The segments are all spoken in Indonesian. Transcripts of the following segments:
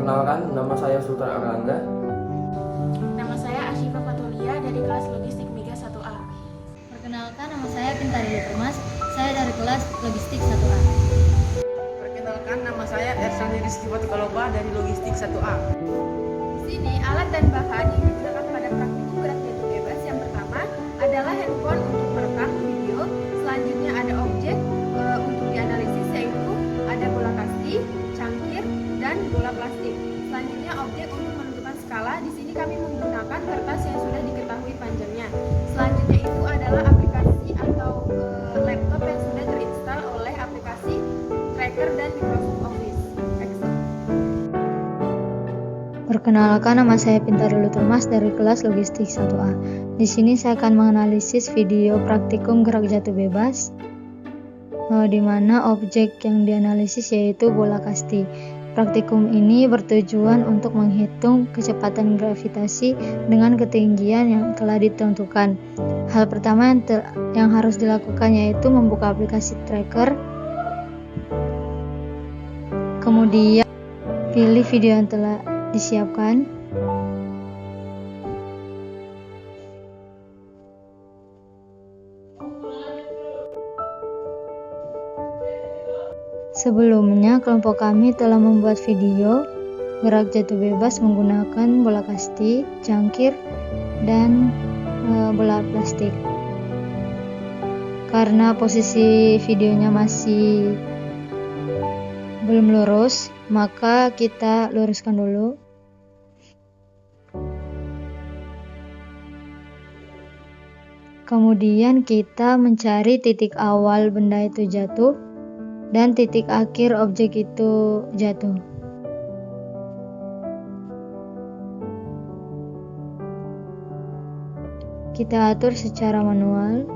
Perkenalkan, nama saya Sultan Arlanda. Nama saya Asyifa Fatulia dari kelas Logistik Miga 1A. Perkenalkan, nama saya Pintarili Thomas, saya dari kelas Logistik 1A. Perkenalkan, nama saya Ersan Rizky Fatukaloba dari Logistik 1A. Di sini alat dan bahan yang digunakan pada praktikum gerak jatuh bebas yang pertama adalah handphone untuk merekam video. Selanjutnya ada objek untuk dianalisis, yaitu ada bola kasti, cangkir, dan bola plastik. Selanjutnya objek untuk menentukan skala. Di sini kami menggunakan kertas yang sudah diketahui panjangnya. Selanjutnya itu adalah aplikasi atau laptop yang sudah terinstall oleh aplikasi Tracker dan Microsoft Office Excel. Perkenalkan, nama saya Pintarili Thomas dari kelas Logistik 1A. Di sini saya akan menganalisis video praktikum gerak jatuh bebas, di mana objek yang dianalisis yaitu bola kasti. Praktikum ini bertujuan untuk menghitung kecepatan gravitasi dengan ketinggian yang telah ditentukan. Hal pertama yang harus dilakukan yaitu membuka aplikasi tracker, kemudian pilih video yang telah disiapkan. Sebelumnya, kelompok kami telah membuat video gerak jatuh bebas menggunakan bola kasti, cangkir, dan bola plastik. Karena posisi videonya masih belum lurus, maka kita luruskan dulu. Kemudian kita mencari titik awal benda itu jatuh dan titik akhir objek itu jatuh. Kita atur secara manual.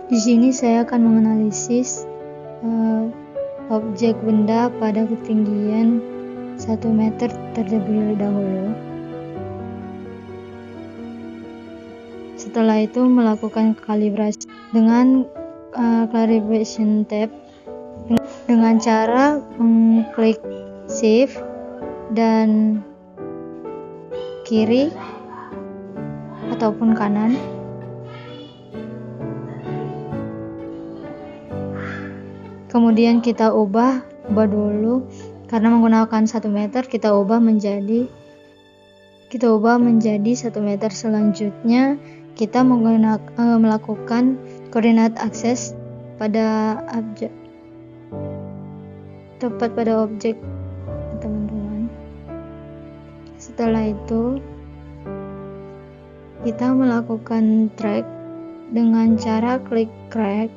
Di sini saya akan menganalisis objek benda pada ketinggian 1 meter terlebih dahulu. Setelah itu melakukan kalibrasi dengan calibration tape dengan cara mengklik shift dan kiri ataupun kanan. Kemudian kita ubah dulu, karena menggunakan 1 meter kita ubah menjadi 1 meter. Selanjutnya kita melakukan koordinat akses pada objek, tepat pada objek teman-teman. Setelah itu kita melakukan track dengan cara klik track.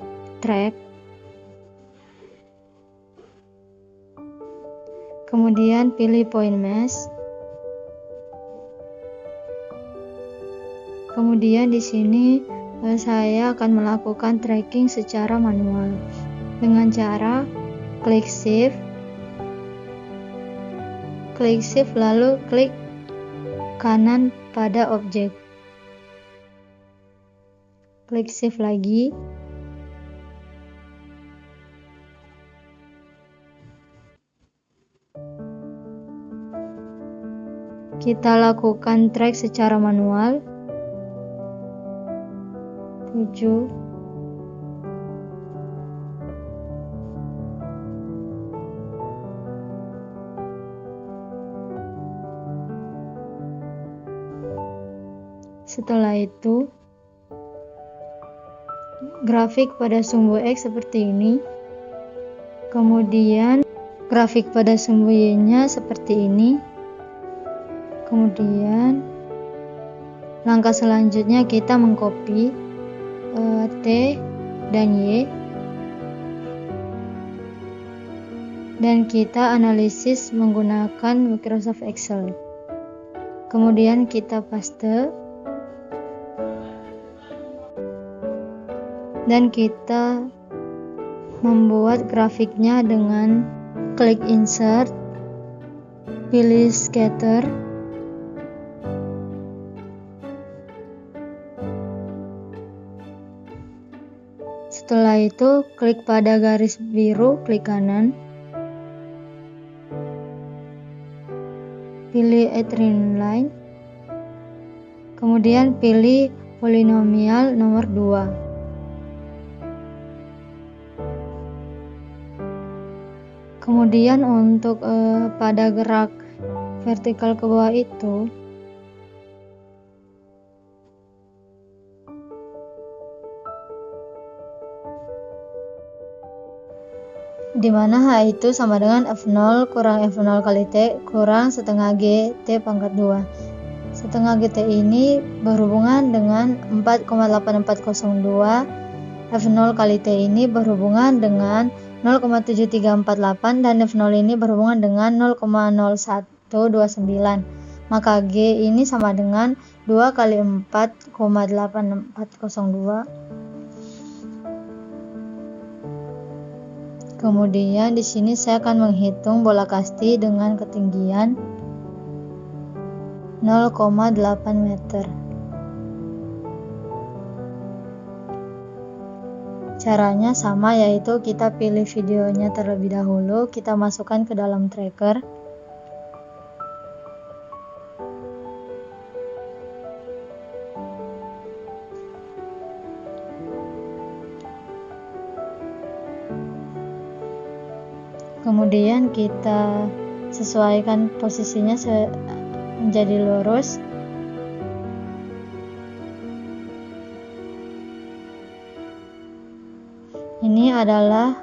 Kemudian pilih point mesh. Kemudian di sini saya akan melakukan tracking secara manual dengan cara klik shift lalu klik kanan pada objek. Klik shift lagi. Kita lakukan track secara manual. 7. Setelah itu, grafik pada sumbu X seperti ini. Kemudian grafik pada sumbu Y-nya seperti ini. Kemudian langkah selanjutnya kita mengcopy T dan Y dan kita analisis menggunakan Microsoft Excel. Kemudian kita paste dan kita membuat grafiknya dengan klik insert, pilih scatter, setelah itu klik pada garis biru, klik kanan, pilih add line, kemudian pilih polinomial nomor 2. Kemudian untuk pada gerak vertikal ke bawah itu, dimana H itu sama dengan F0 kurang F0 kali T kurang setengah G T pangkat 2. Setengah GT ini berhubungan dengan 4,8402, F0 kali T ini berhubungan dengan 0,7348 dan F0 ini berhubungan dengan 0,0129. Maka G ini sama dengan 2 kali 4,8402. Kemudian di sini saya akan menghitung bola kasti dengan ketinggian 0,8 meter. Caranya sama, yaitu kita pilih videonya terlebih dahulu, kita masukkan ke dalam tracker. Kemudian kita sesuaikan posisinya menjadi lurus. Ini adalah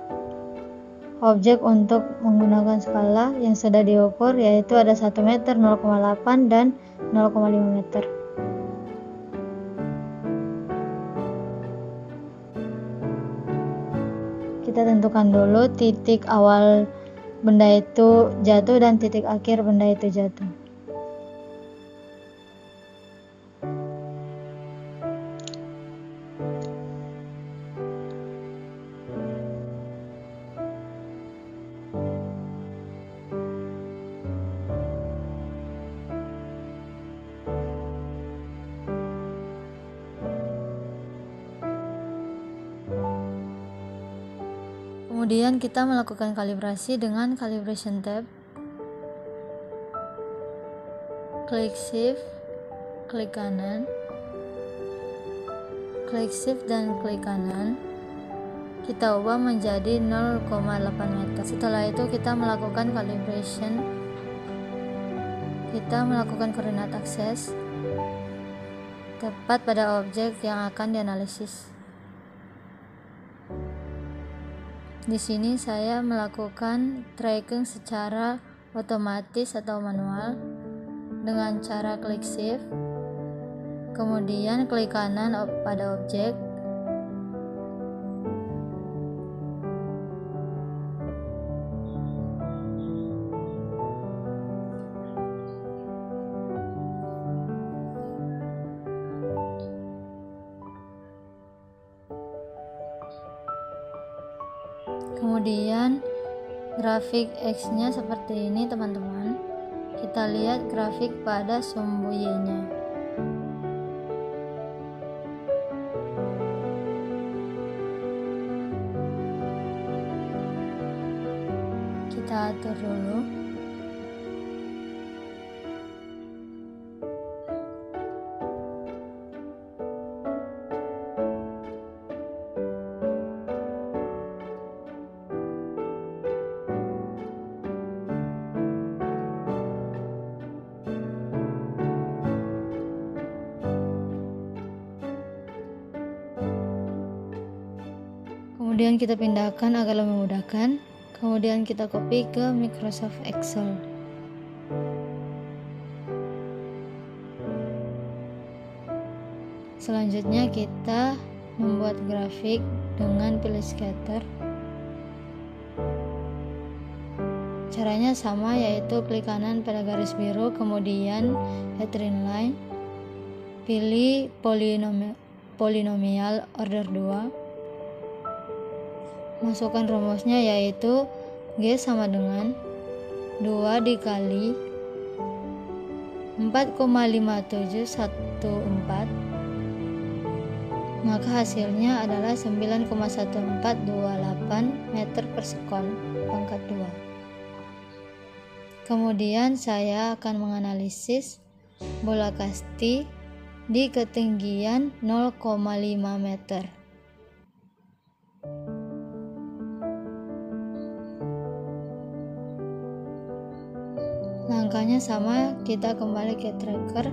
objek untuk menggunakan skala yang sudah diukur, yaitu ada 1 meter, 0,8 dan 0,5 meter. Kita tentukan dulu titik awal benda itu jatuh dan titik akhir benda itu jatuh. Kemudian kita melakukan kalibrasi dengan calibration tab. Klik shift, klik kanan, klik shift dan klik kanan. Kita ubah menjadi 0,8 meter. Setelah itu kita melakukan calibration. Kita melakukan koordinat akses tepat pada objek yang akan dianalisis. Di sini saya melakukan tracking secara otomatis atau manual dengan cara klik shift, kemudian klik kanan pada objek, kemudian grafik X-nya seperti ini teman-teman. Kita lihat grafik pada sumbu Y-nya. Kita atur dulu. Kemudian kita pindahkan agar lebih memudahkan. Kemudian kita copy ke Microsoft Excel. Selanjutnya kita membuat grafik dengan pilih scatter. Caranya sama, yaitu klik kanan pada garis biru, kemudian add line, pilih polinomial order 2. Masukkan rumusnya, yaitu G sama dengan 2 dikali 4,5714, maka hasilnya adalah 9,1428 meter per sekon pangkat 2. Kemudian saya akan menganalisis bola kasti di ketinggian 0,5 meter. Langkahnya sama, kita kembali ke tracker,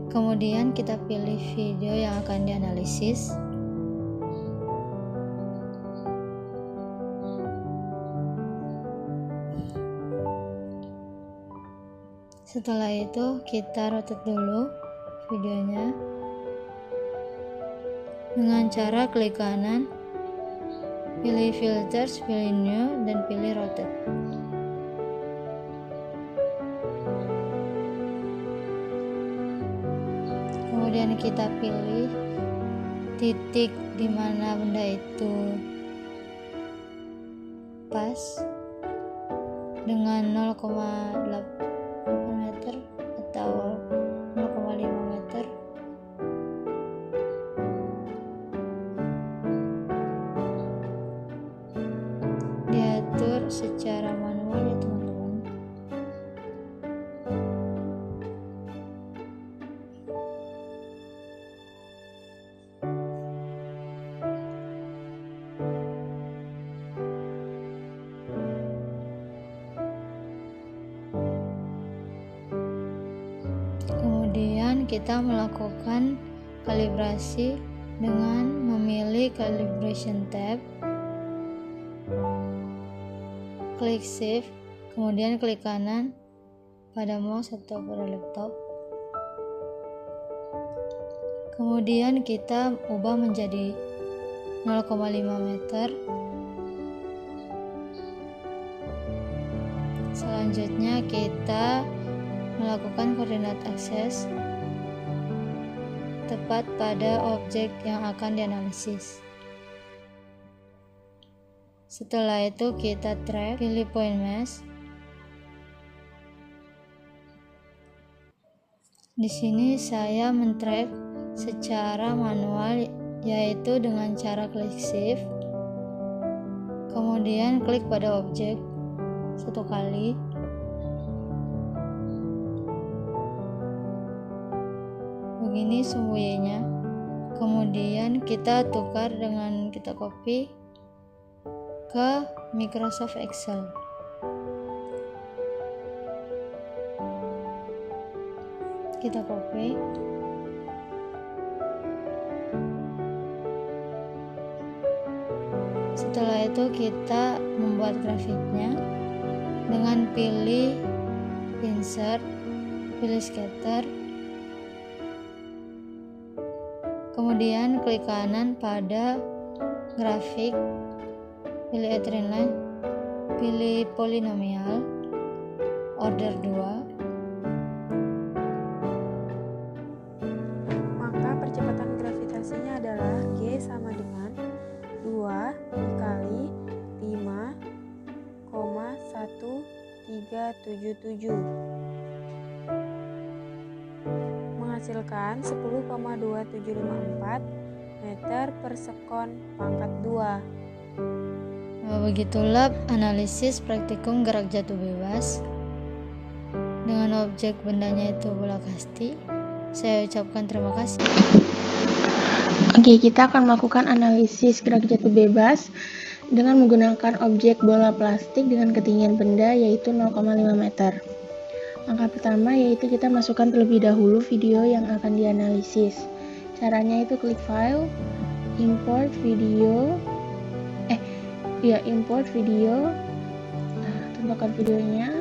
kemudian kita pilih video yang akan dianalisis. Setelah itu kita rotate dulu videonya dengan cara klik kanan, pilih filters, pilih new, dan pilih rotate. Kemudian kita pilih titik di mana benda itu pas dengan 0,8 meter atau 0,5 meter. Diatur secara manual ya teman-teman. Kemudian kita melakukan kalibrasi dengan memilih calibration tab, klik shift, kemudian klik kanan pada mouse atau pada laptop. Kemudian kita ubah menjadi 0,5 meter. Selanjutnya kita melakukan koordinat akses tepat pada objek yang akan dianalisis. Setelah itu kita track, pilih point mesh. Di sini saya men-track secara manual, yaitu dengan cara klik shift, kemudian klik pada objek satu kali. Begini sumbunya. Kemudian kita tukar dengan kita copy ke Microsoft Excel. Kita copy. Setelah itu kita membuat grafiknya dengan pilih insert, pilih scatter, kemudian klik kanan pada grafik, pilih trendline, pilih polinomial, order 2. Maka percepatan gravitasinya adalah G sama dengan 2 dikali 5,1377 menghasilkan 10,2754 meter per sekon pangkat 2. Nah, begitulah analisis praktikum gerak jatuh bebas dengan objek bendanya itu bola kasti. Saya ucapkan terima kasih. Oke, kita akan melakukan analisis gerak jatuh bebas dengan menggunakan objek bola plastik dengan ketinggian benda yaitu 0,5 meter. Langkah pertama yaitu kita masukkan terlebih dahulu video yang akan dianalisis. Caranya itu klik file, import video, tentukan videonya.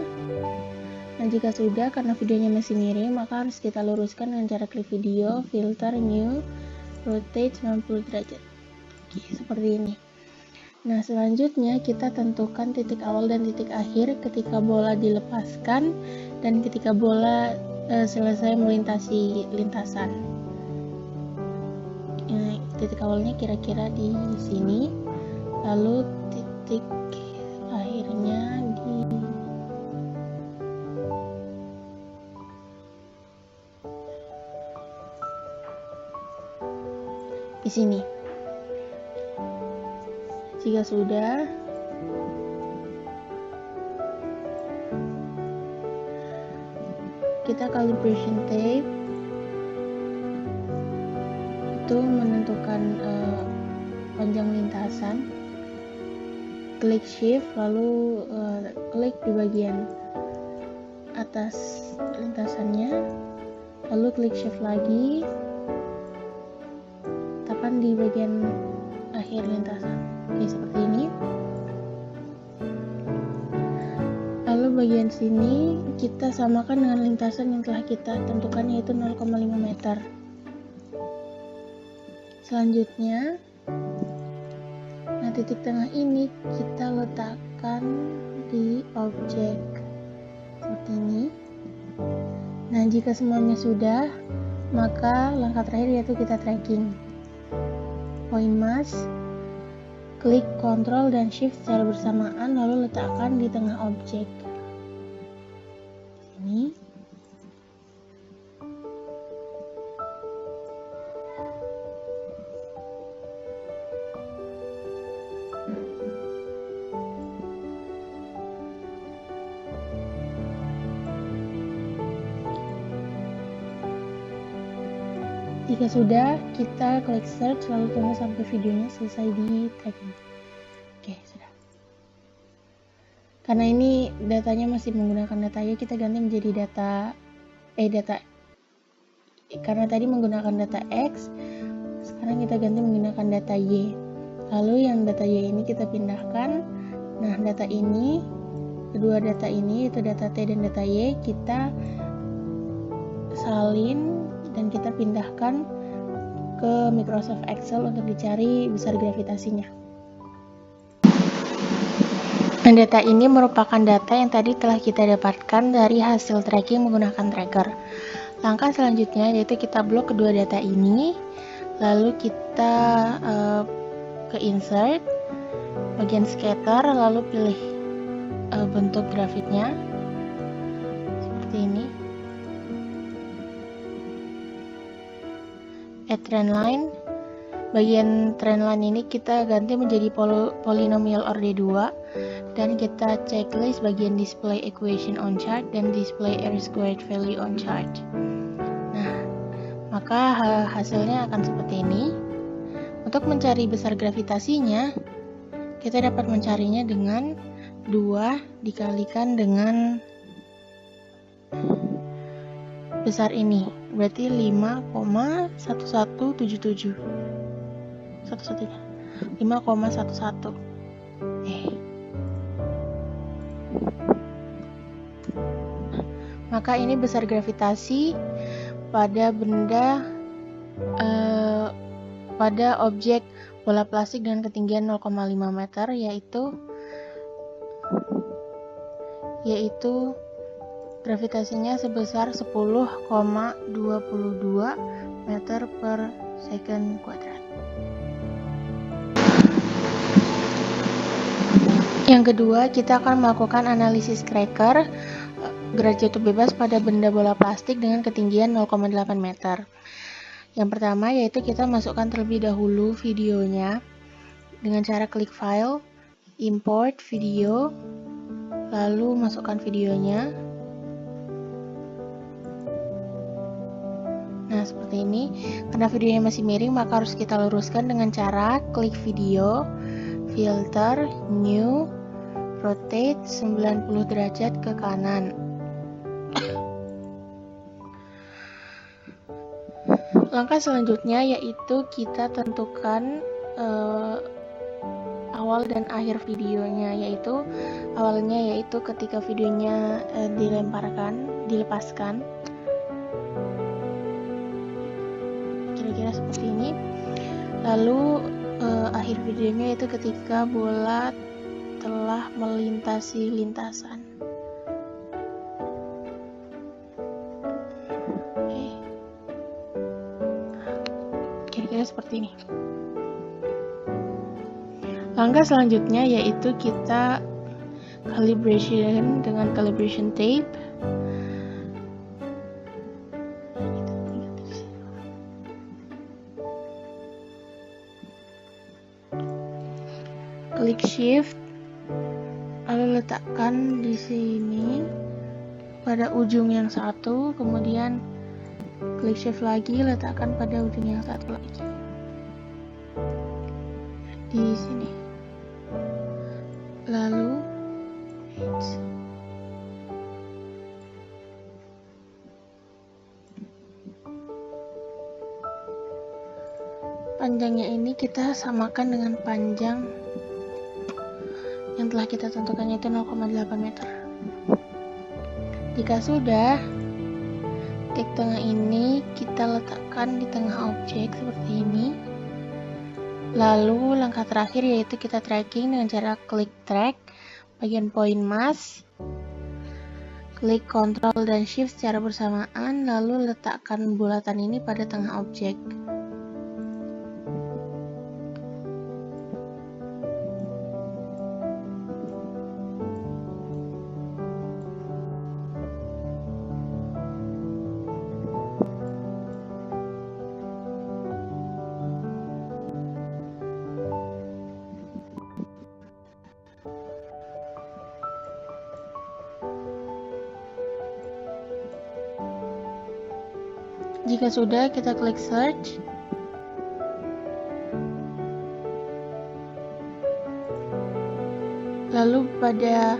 Nah, jika sudah, karena videonya masih miring, maka harus kita luruskan dengan cara klik video, filter, new, rotate 90 derajat. Oke, seperti ini. Nah, selanjutnya kita tentukan titik awal dan titik akhir ketika bola dilepaskan dan ketika bola selesai melintasi lintasan. Titik awalnya kira-kira di sini, lalu titik akhirnya di sini. Jika sudah, kita calibration tape itu menentukan panjang lintasan. Klik shift lalu klik di bagian atas lintasannya, lalu klik shift lagi, tekan di bagian akhir lintasan. Oke, seperti ini. Lalu bagian sini kita samakan dengan lintasan yang telah kita tentukan, yaitu 0,5 meter. Selanjutnya, nah titik tengah ini kita letakkan di objek seperti ini. Nah, jika semuanya sudah, maka langkah terakhir yaitu kita tracking. Point mask, klik Ctrl dan Shift secara bersamaan, lalu letakkan di tengah objek. Ini. Jika sudah, kita klik search lalu tunggu sampai videonya selesai di tracking. Oke, sudah. Karena ini datanya masih menggunakan data Y, kita ganti menjadi data karena tadi menggunakan data X, sekarang kita ganti menggunakan data Y. Lalu yang data Y ini kita pindahkan. Nah, data ini, kedua data ini, yaitu data T dan data Y, kita salin dan kita pindahkan ke Microsoft Excel untuk dicari besar gravitasinya. Data ini merupakan data yang tadi telah kita dapatkan dari hasil tracking menggunakan tracker. Langkah selanjutnya yaitu kita blok kedua data ini, lalu kita ke insert, bagian scatter, lalu pilih bentuk grafiknya seperti ini. Add trend line, bagian trend line ini kita ganti menjadi polynomial order 2 dan kita checklist bagian display equation on chart dan display R squared value on chart. Nah, maka hasilnya akan seperti ini. Untuk mencari besar gravitasinya, kita dapat mencarinya dengan 2 dikalikan dengan besar ini, berarti 5,1177 5,11. Maka ini besar gravitasi pada benda pada objek bola plastik dengan ketinggian 0,5 meter, yaitu gravitasinya sebesar 10,22 meter per second kuadrat. Yang kedua, kita akan melakukan analisis Cracker gerak jatuh bebas pada benda bola plastik dengan ketinggian 0,8 meter. Yang pertama yaitu kita masukkan terlebih dahulu videonya dengan cara klik file, import video, lalu masukkan videonya. Nah, seperti ini. Karena videonya masih miring, maka harus kita luruskan dengan cara klik video, filter, new, rotate 90 derajat ke kanan. Langkah selanjutnya yaitu kita tentukan awal dan akhir videonya, yaitu awalnya yaitu ketika videonya dilepaskan. Kira-kira seperti ini. Lalu akhir videonya yaitu ketika bola telah melintasi lintasan. Kira-kira seperti ini. Langkah selanjutnya yaitu kita calibration dengan calibration tape. klik shift, lalu letakkan di sini pada ujung yang satu, kemudian klik shift lagi, letakkan pada ujung yang satu lagi di sini, lalu panjangnya ini kita samakan dengan panjang yang telah kita tentukan, yaitu 0,8 meter. Jika sudah, titik tengah ini kita letakkan di tengah objek seperti ini. Lalu langkah terakhir yaitu kita tracking dengan cara klik track bagian poin mas, klik Ctrl dan Shift secara bersamaan, lalu letakkan bulatan ini pada tengah objek. Jika sudah, kita klik search. Lalu pada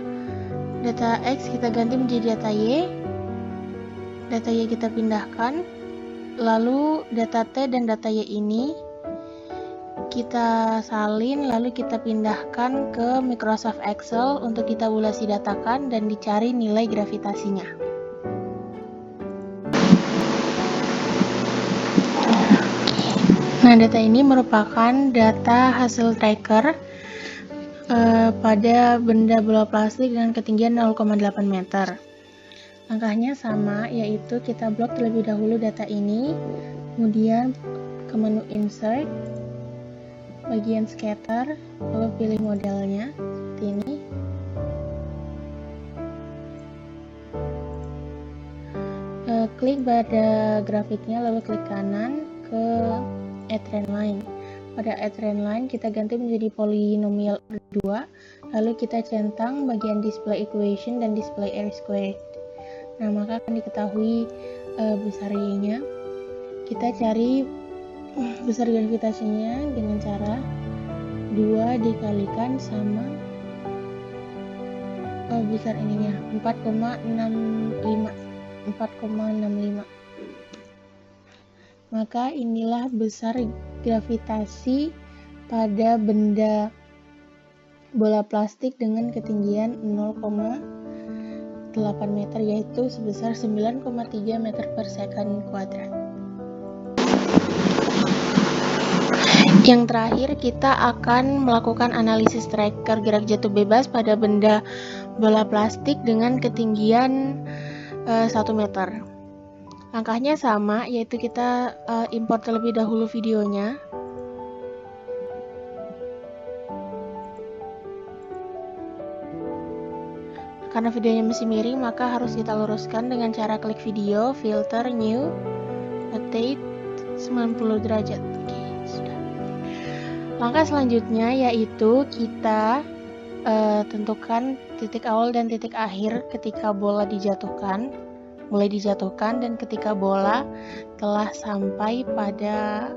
data X kita ganti menjadi data Y. Data Y kita pindahkan. Lalu data T dan data Y ini kita salin, lalu kita pindahkan ke Microsoft Excel untuk ditabulasi datakan dan dicari nilai gravitasinya. Nah, data ini merupakan data hasil tracker pada benda bola plastik dengan ketinggian 0,8 meter. Langkahnya sama, yaitu kita blok terlebih dahulu data ini, kemudian ke menu Insert, bagian Scatter, lalu pilih modelnya seperti ini. Klik pada grafiknya, lalu klik kanan ke Add Trend Line. Pada Add Trend Line kita ganti menjadi polinomial 2, lalu kita centang bagian Display Equation dan Display R Squared. Nah, maka akan diketahui besar Y-nya. Kita cari besar gravitasinya dengan cara 2 dikalikan sama besar ininya 4,65. Maka inilah besar gravitasi pada benda bola plastik dengan ketinggian 0,8 meter, yaitu sebesar 9,3 meter per second kuadrat. Yang terakhir, kita akan melakukan analisis tracker gerak jatuh bebas pada benda bola plastik dengan ketinggian 1 meter. Langkahnya sama, yaitu kita import terlebih dahulu videonya. Karena videonya masih miring, maka harus kita luruskan dengan cara klik video, filter, new, rotate 90 derajat. Oke, sudah. Langkah selanjutnya yaitu kita tentukan titik awal dan titik akhir ketika bola mulai dijatuhkan dan ketika bola telah sampai pada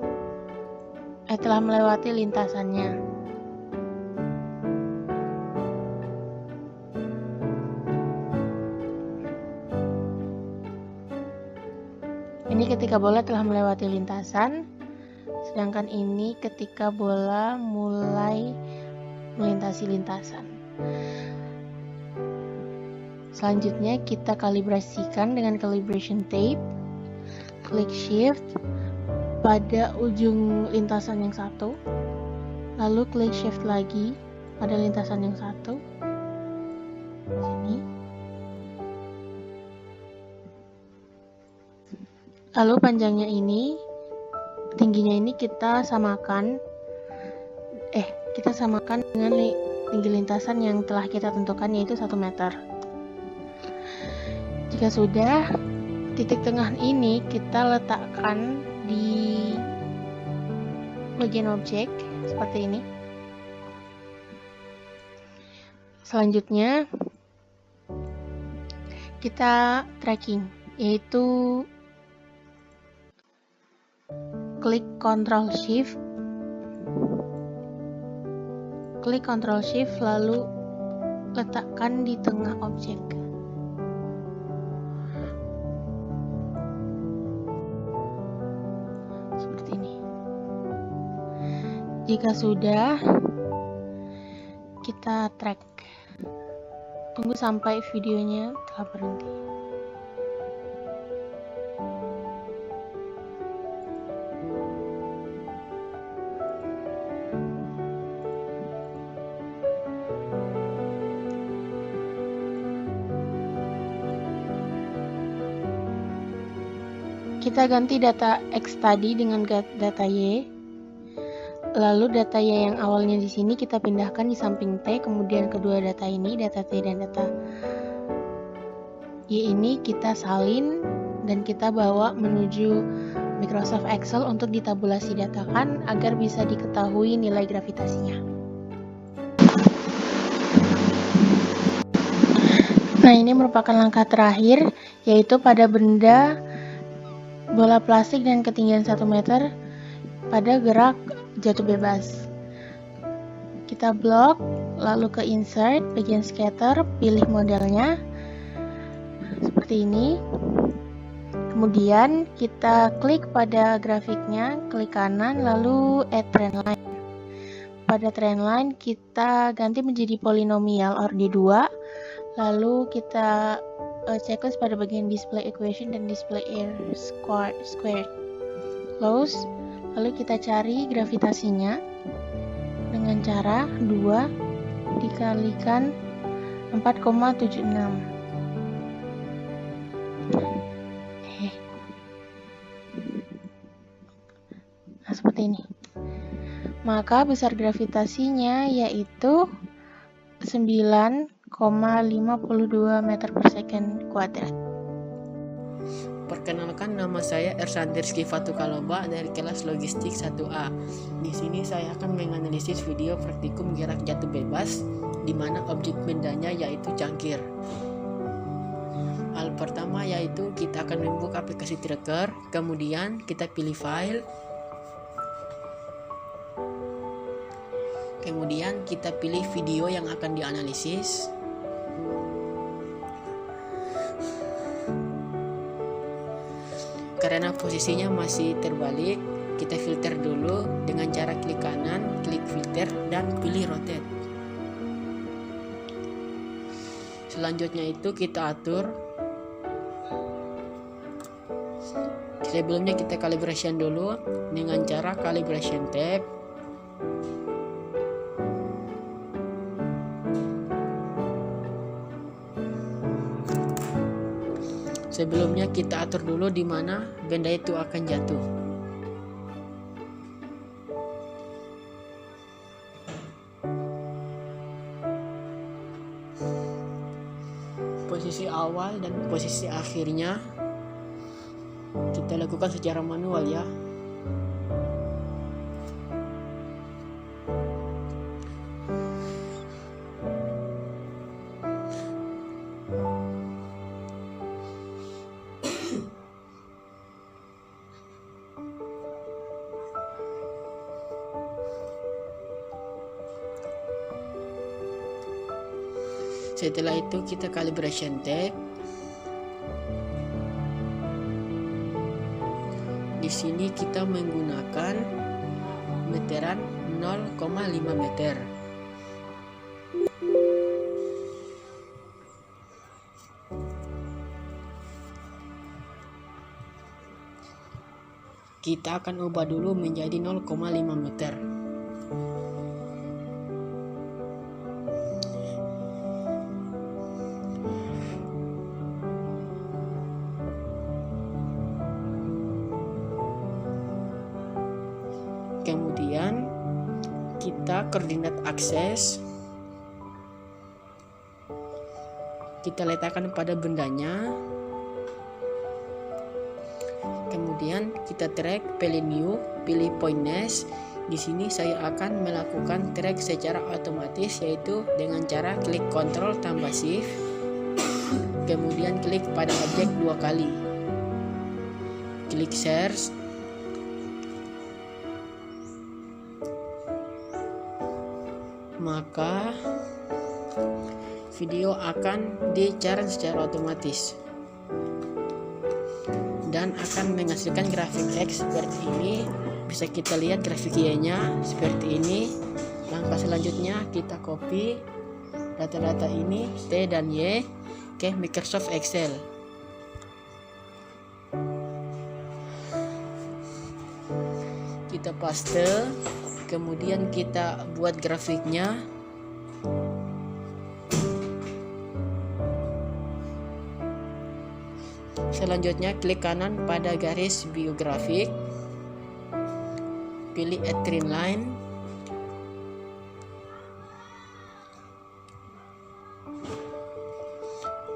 telah melewati lintasannya. Ini ketika bola telah melewati lintasan, sedangkan ini ketika bola mulai melintasi lintasan. Selanjutnya kita kalibrasikan dengan calibration tape. Klik shift pada ujung lintasan yang satu, lalu klik shift lagi pada lintasan yang satu. Sini. Lalu panjangnya ini, tingginya ini kita samakan dengan tinggi lintasan yang telah kita tentukan, yaitu 1 meter. Jika sudah, titik tengah ini kita letakkan di bagian objek seperti ini. Selanjutnya kita tracking, yaitu klik Ctrl Shift lalu letakkan di tengah objek. Seperti ini. Jika sudah, kita track. Tunggu sampai videonya telah berhenti. Kita ganti data X tadi dengan data Y. Lalu data Y yang awalnya di sini kita pindahkan di samping T, kemudian kedua data ini, data T dan data Y ini kita salin dan kita bawa menuju Microsoft Excel untuk ditabulasi datakan agar bisa diketahui nilai gravitasinya. Nah, ini merupakan langkah terakhir, yaitu pada benda bola plastik dan ketinggian 1 meter pada gerak jatuh bebas. Kita blok, lalu ke insert, bagian scatter, pilih modelnya seperti ini. Kemudian kita klik pada grafiknya, klik kanan, lalu add trendline. Pada trendline kita ganti menjadi polinomial order 2, lalu kita checklist pada bagian display equation dan display air squared. Close. Lalu kita cari gravitasinya dengan cara 2 dikalikan 4,76. Nah, seperti ini. Maka besar gravitasinya yaitu 9,52 meter per second kuadrat. Perkenalkan, nama saya Ersanti Rizky Fatukaloba dari kelas Logistik 1A. Di sini saya akan menganalisis video praktikum gerak jatuh bebas di mana objek bendanya yaitu cangkir. Hal pertama yaitu kita akan membuka aplikasi tracker, kemudian kita pilih file. Kemudian kita pilih video yang akan dianalisis. Karena posisinya masih terbalik, kita filter dulu dengan cara klik kanan, klik filter, dan pilih rotate. Selanjutnya itu kita atur. Sebelumnya kita calibration dulu dengan cara calibration tab. Sebelumnya kita atur dulu di mana benda itu akan jatuh. Posisi awal dan posisi akhirnya kita lakukan secara manual ya. Setelah itu kita calibration tab. Di sini kita menggunakan meteran 0,5 meter. Kita akan ubah dulu menjadi 0,5 meter. Kemudian kita koordinat akses kita letakkan pada bendanya. Kemudian kita track, pilih new, pilih point nest. Di sini saya akan melakukan track secara otomatis, yaitu dengan cara klik Ctrl tambah Shift, kemudian klik pada objek 2 kali, klik search, maka video akan dicari secara otomatis dan akan menghasilkan grafik X seperti ini. Bisa kita lihat grafik Y-nya seperti ini. Langkah selanjutnya kita copy data-data ini T dan Y ke Microsoft Excel. Kita paste, kemudian kita buat grafiknya. Selanjutnya klik kanan pada garis biografik, pilih Add Trend Line,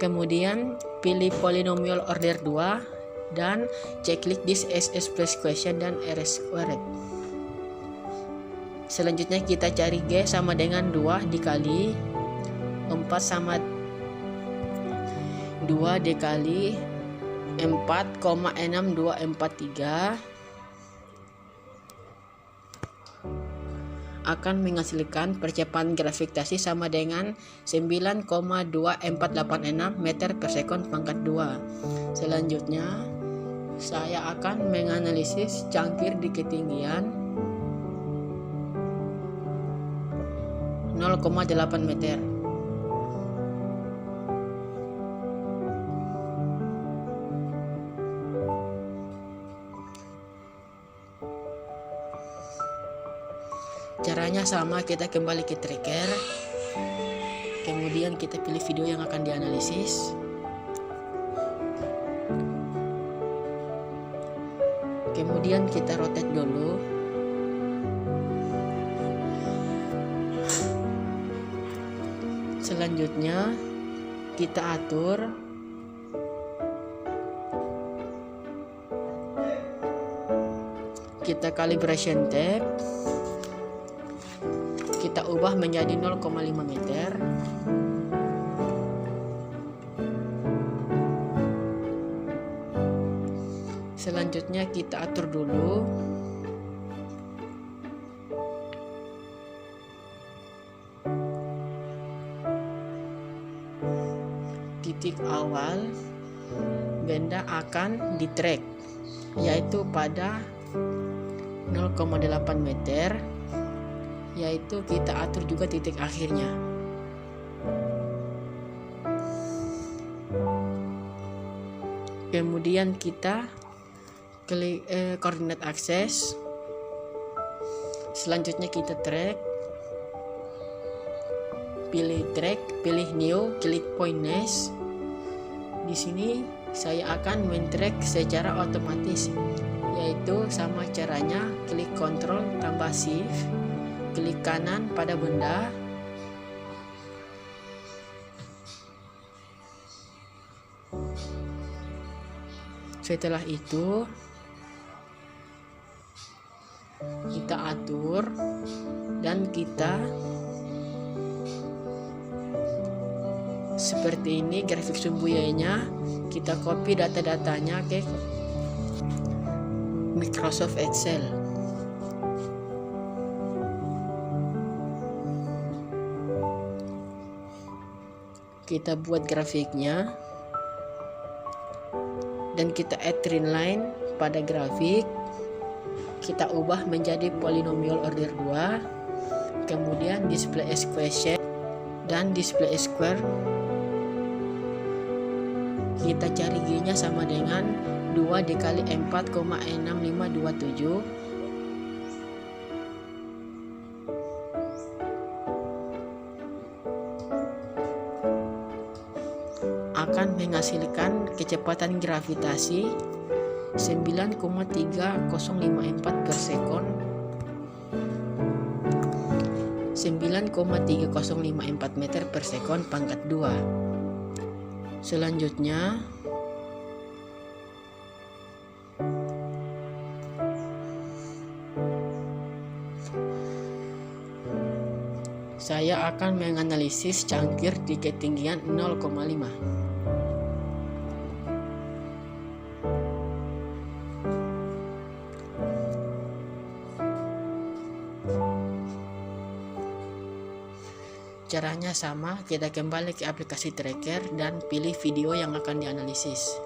kemudian pilih Polynomial Order 2 dan ceklik This as Express Question dan R squared. Selanjutnya kita cari G sama dengan 2 dikali 4 sama 2 dikali 4,6243 akan menghasilkan percepatan gravitasi sama dengan 9,2486 meter per sekon pangkat 2. Selanjutnya saya akan menganalisis cangkir di ketinggian 0,8 meter. Caranya sama, kita kembali ke tracker, kemudian kita pilih video yang akan dianalisis, kemudian kita rotate dulu, selanjutnya kita atur kita calibration tape, kita ubah menjadi 0,5 meter. Selanjutnya kita atur dulu titik awal benda akan di track, yaitu pada 0,8 meter, yaitu kita atur juga titik akhirnya. Kemudian kita klik koordinat akses. Selanjutnya kita track, pilih track, pilih new, klik point next. Di sini saya akan men-track secara otomatis, yaitu sama caranya klik Ctrl tambah Shift, klik kanan pada benda, setelah itu kita atur dan kita seperti ini grafik sumbu Y-nya, kita copy data-datanya ke Microsoft Excel. Kita buat grafiknya dan kita add trend line pada grafik, kita ubah menjadi polynomial order 2, kemudian display as question dan display as square. Kita cari G nya sama dengan 2 dikali 4,6527, akan menghasilkan kecepatan gravitasi 9,3054 per sekon, 9,3054 meter per sekon pangkat 2. Selanjutnya saya akan menganalisis cangkir di ketinggian 0,5. Caranya sama, kita kembali ke aplikasi tracker dan pilih video yang akan dianalisis.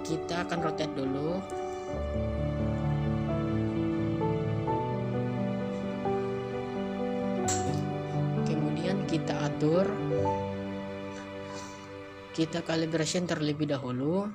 Kita akan rotate dulu. Kemudian kita atur. Kita calibration terlebih dahulu.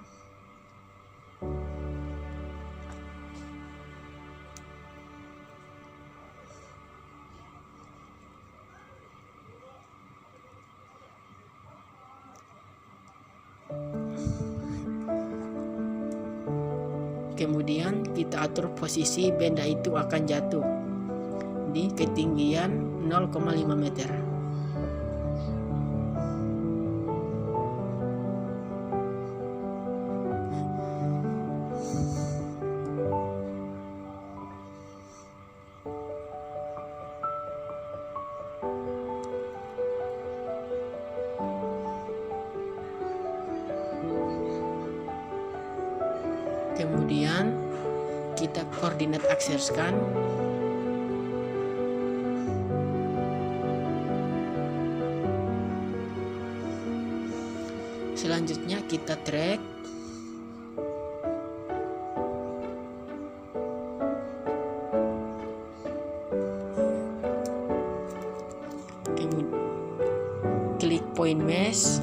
Kemudian kita atur posisi benda itu akan jatuh di ketinggian 0,5 meter. Kemudian kita koordinat akseskan. Selanjutnya kita track. Kemudian klik point mesh.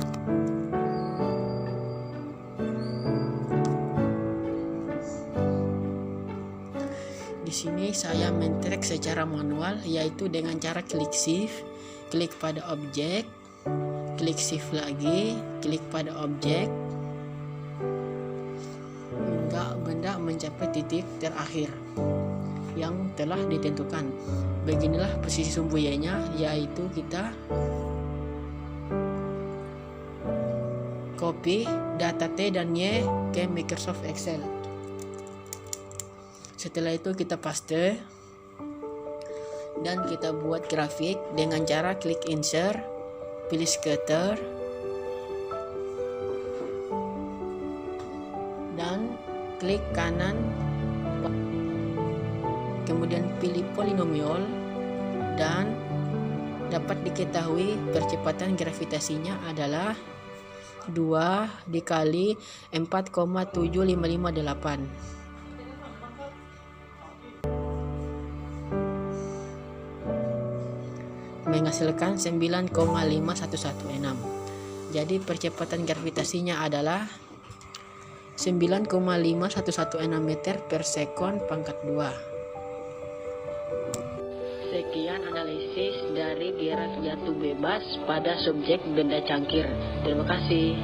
Di sini saya men-track secara manual, yaitu dengan cara klik shift, klik pada objek, klik shift lagi, klik pada objek, hingga benda mencapai titik terakhir yang telah ditentukan. Beginilah posisi sumbu Y-nya, yaitu kita copy data T dan Y ke Microsoft Excel. Setelah itu kita paste dan kita buat grafik dengan cara klik insert, pilih scatter dan klik kanan, kemudian pilih polinomial dan dapat diketahui percepatan gravitasinya adalah 2 dikali 4,7558 menghasilkan 9,5116. Jadi percepatan gravitasinya adalah 9,5116 meter per sekon pangkat 2. Sekian analisis dari gerak jatuh bebas pada subjek benda cangkir. Terima kasih.